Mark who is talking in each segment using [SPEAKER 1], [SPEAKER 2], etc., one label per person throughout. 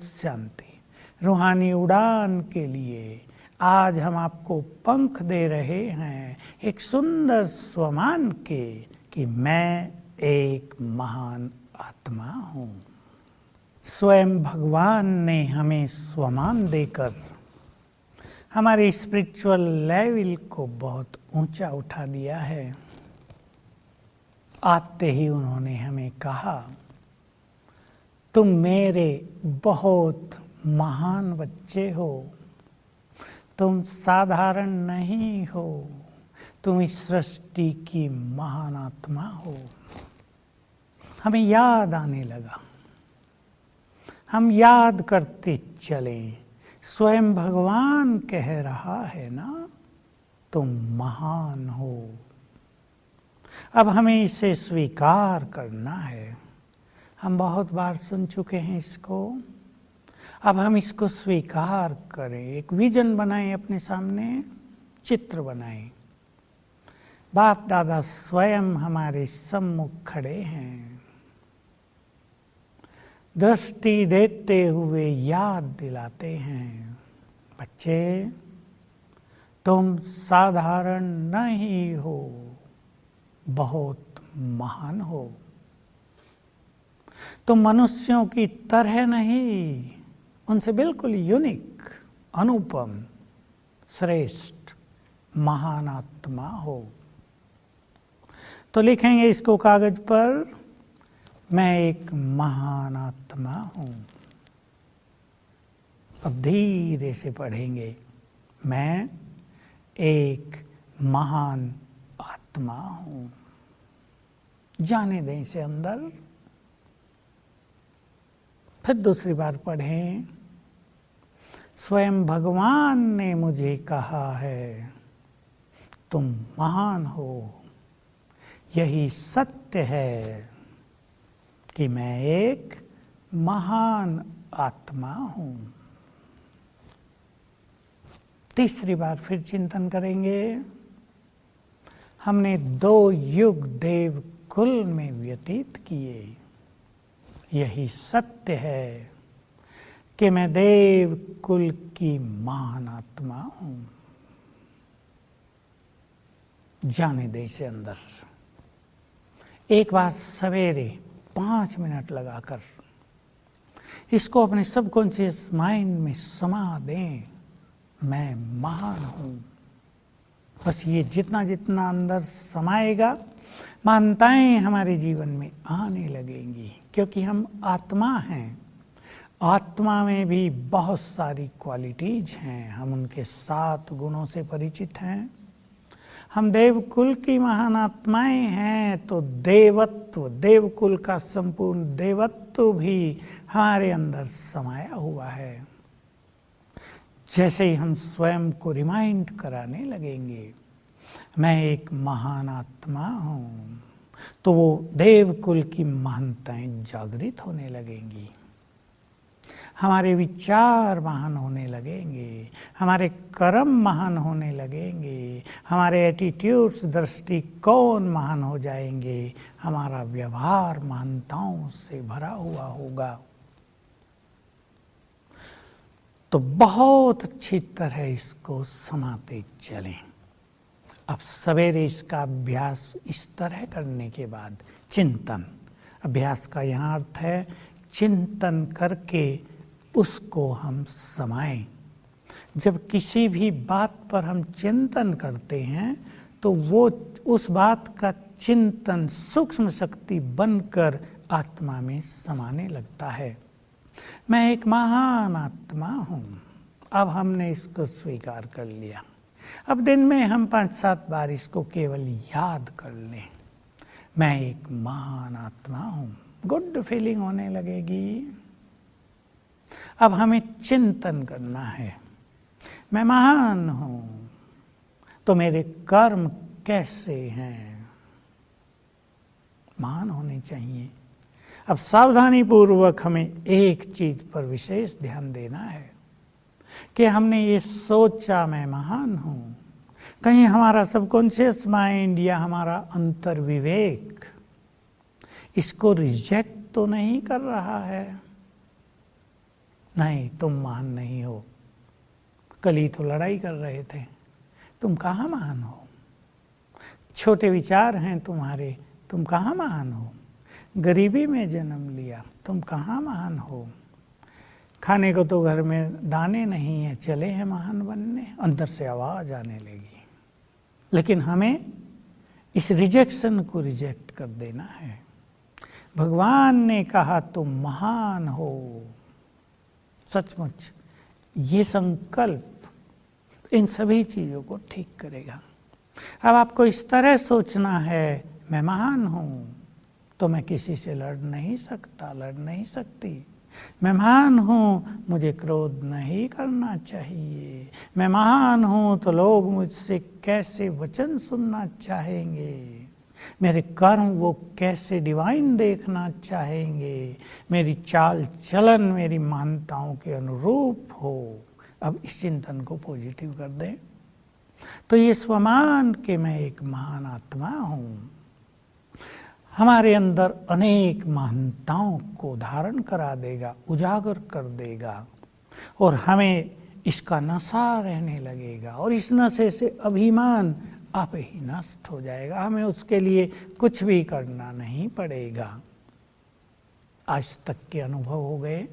[SPEAKER 1] शांति। रूहानी उड़ान के लिए आज हम आपको पंख दे रहे हैं एक सुंदर स्वमान के कि मैं एक महान आत्मा हूँ। स्वयं भगवान ने हमें स्वमान देकर हमारे स्पिरिचुअल लेवल को बहुत ऊंचा उठा दिया है। आते ही उन्होंने हमें कहा, तुम मेरे बहुत महान बच्चे हो, तुम साधारण नहीं हो, तुम इस सृष्टि की महान आत्मा हो। हमें याद आने लगा, हम याद करते चले, स्वयं भगवान कह रहा है ना, तुम महान हो। अब हमें इसे स्वीकार करना है। हम बहुत बार सुन चुके हैं इसको, अब हम इसको स्वीकार करें। एक विजन बनाएं, अपने सामने चित्र बनाएं। बाप दादा स्वयं हमारे सम्मुख खड़े हैं, दृष्टि देते हुए याद दिलाते हैं, बच्चे तुम साधारण नहीं हो, बहुत महान हो। तुम मनुष्यों की तरह नहीं, उनसे बिल्कुल यूनिक, अनुपम, श्रेष्ठ, महान आत्मा हो। तो लिखेंगे इसको कागज पर, मैं एक महान आत्मा हूँ। अब धीरे से पढ़ेंगे, मैं एक महान आत्मा हूँ। जाने दें इसे अंदर। फिर दूसरी बार पढ़ें, स्वयं भगवान ने मुझे कहा है तुम महान हो। यही सत्य है कि मैं एक महान आत्मा हूँ। तीसरी बार फिर चिंतन करेंगे। हमने 2 युग देव कुल में व्यतीत किए। यही सत्य है कि मैं देव कुल की महान आत्मा हूँ। जाने दे इसे अंदर। एक बार सवेरे 5 मिनट लगाकर इसको अपने सबकॉन्शियस माइंड में समा दें, मैं महान हूँ। बस ये जितना जितना अंदर समाएगा, मान्यताएं हमारे जीवन में आने लगेंगी, क्योंकि हम आत्मा हैं। आत्मा में भी बहुत सारी क्वालिटीज हैं, हम उनके 7 गुणों से परिचित हैं। हम देवकुल की महान आत्माएं हैं, तो देवत्व, देवकुल का संपूर्ण देवत्व भी हमारे अंदर समाया हुआ है। जैसे ही हम स्वयं को रिमाइंड कराने लगेंगे, मैं एक महान आत्मा हूँ, तो वो देवकुल की महानताएं जागृत होने लगेंगी। हमारे विचार महान होने लगेंगे, हमारे कर्म महान होने लगेंगे, हमारे एटीट्यूड्स, दृष्टिकोण महान हो जाएंगे, हमारा व्यवहार महानताओं से भरा हुआ होगा। तो बहुत अच्छी तरह इसको समाते चलें। अब सवेरे इसका अभ्यास इस तरह करने के बाद चिंतन, अभ्यास का यहाँ अर्थ है चिंतन करके उसको हम समाएं। जब किसी भी बात पर हम चिंतन करते हैं तो वो उस बात का चिंतन सूक्ष्म शक्ति बनकर आत्मा में समाने लगता है। मैं एक महान आत्मा हूँ। अब हमने इसको स्वीकार कर लिया। अब दिन में हम 5-7 बार इसको केवल याद कर लें, मैं एक महान आत्मा हूँ। गुड फीलिंग होने लगेगी। अब हमें चिंतन करना है, मैं महान हूँ, तो मेरे कर्म कैसे हैं? महान होने चाहिए। अब सावधानी पूर्वक हमें एक चीज पर विशेष ध्यान देना है कि हमने ये सोचा मैं महान हूँ, कहीं हमारा सबकॉन्शियस माइंड या हमारा अंतर विवेक इसको रिजेक्ट तो नहीं कर रहा है? नहीं, तुम महान नहीं हो। कल ही तो लड़ाई कर रहे थे, तुम कहाँ महान हो। छोटे विचार हैं तुम्हारे, तुम कहाँ महान हो। गरीबी में जन्म लिया, तुम कहाँ महान हो। खाने को तो घर में दाने नहीं है, चले हैं महान बनने। अंदर से आवाज आने लगी। लेकिन हमें इस रिजेक्शन को रिजेक्ट कर देना है। भगवान ने कहा तुम महान हो। सचमुच ये संकल्प इन सभी चीजों को ठीक करेगा। अब आपको इस तरह सोचना है, मैं महान हूं तो मैं किसी से लड़ नहीं सकता, लड़ नहीं सकती। मैं महान हूँ, मुझे क्रोध नहीं करना चाहिए। मैं महान हूँ तो लोग मुझसे कैसे वचन सुनना चाहेंगे। मेरे कर्म वो कैसे डिवाइन देखना चाहेंगे। मेरी चाल चलन मेरी महानताओं के अनुरूप हो। अब इस चिंतन को पॉजिटिव कर दें तो ये स्वमान के मैं एक महान आत्मा हूँ हमारे अंदर अनेक महानताओं को धारण करा देगा, उजागर कर देगा और हमें इसका नशा रहने लगेगा और इस नशे से अभिमान आप ही नष्ट हो जाएगा। हमें उसके लिए कुछ भी करना नहीं पड़ेगा। आज तक के अनुभव हो गए।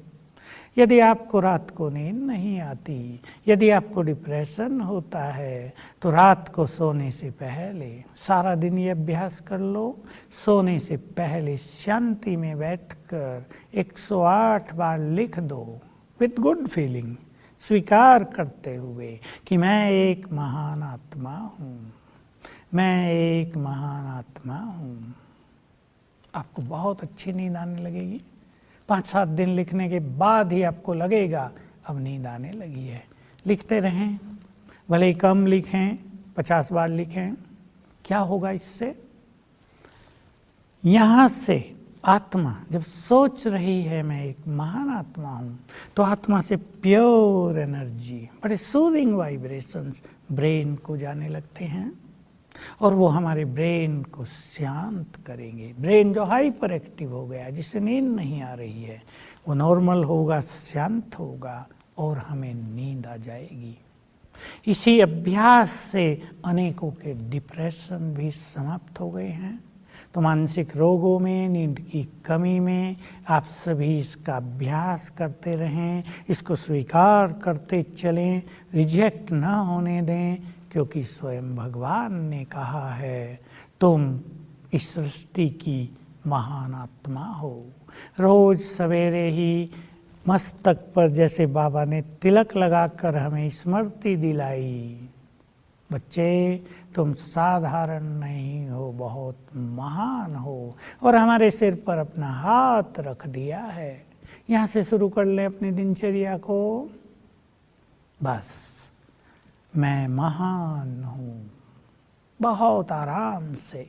[SPEAKER 1] यदि आपको रात को नींद नहीं आती, यदि आपको डिप्रेशन होता है तो रात को सोने से पहले सारा दिन ये अभ्यास कर लो। सोने से पहले शांति में बैठकर 108 बार लिख दो विथ गुड फीलिंग, स्वीकार करते हुए कि मैं एक महान आत्मा हूँ, मैं एक महान आत्मा हूँ। आपको बहुत अच्छी नींद आने लगेगी। 5-7 दिन लिखने के बाद ही आपको लगेगा अब नींद आने लगी है। लिखते रहें, भले ही कम लिखें, 50 बार लिखें। क्या होगा इससे? यहाँ से आत्मा जब सोच रही है मैं एक महान आत्मा हूँ तो आत्मा से प्योर एनर्जी, बड़े सूदिंग वाइब्रेशंस ब्रेन को जाने लगते हैं और वो हमारे ब्रेन को शांत करेंगे। ब्रेन जो हाइपर एक्टिव हो गया, जिसे नींद नहीं आ रही है, वो नॉर्मल होगा, शांत होगा और हमें नींद आ जाएगी। इसी अभ्यास से अनेकों के डिप्रेशन भी समाप्त हो गए हैं। तो मानसिक रोगों में, नींद की कमी में आप सभी इसका अभ्यास करते रहें, इसको स्वीकार करते चलें, रिजेक्ट ना होने दें, क्योंकि स्वयं भगवान ने कहा है तुम इस सृष्टि की महान आत्मा हो। रोज सवेरे ही मस्तक पर जैसे बाबा ने तिलक लगाकर हमें स्मृति दिलाई, बच्चे तुम साधारण नहीं हो, बहुत महान हो। और हमारे सिर पर अपना हाथ रख दिया है। यहाँ से शुरू कर लें अपनी दिनचर्या को। बस मैं महान हूँ। बहुत आराम से,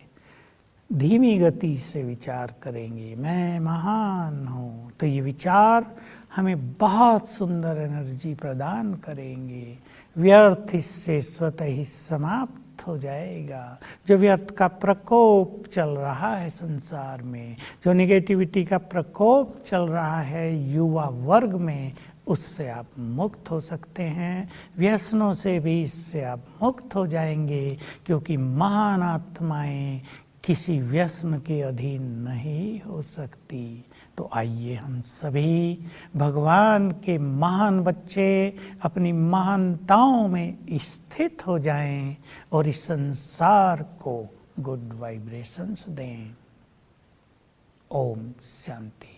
[SPEAKER 1] धीमी गति से विचार करेंगे, मैं महान हूँ, तो ये विचार हमें बहुत सुंदर एनर्जी प्रदान करेंगे। व्यर्थ इससे स्वतः ही समाप्त हो जाएगा। जो व्यर्थ का प्रकोप चल रहा है संसार में, जो नेगेटिविटी का प्रकोप चल रहा है युवा वर्ग में, उससे आप मुक्त हो सकते हैं। व्यसनों से भी इससे आप मुक्त हो जाएंगे, क्योंकि महान आत्माएं किसी व्यसन के अधीन नहीं हो सकती। तो आइए हम सभी भगवान के महान बच्चे अपनी महानताओं में स्थित हो जाएं और इस संसार को गुड वाइब्रेशंस दें। ओम शांति।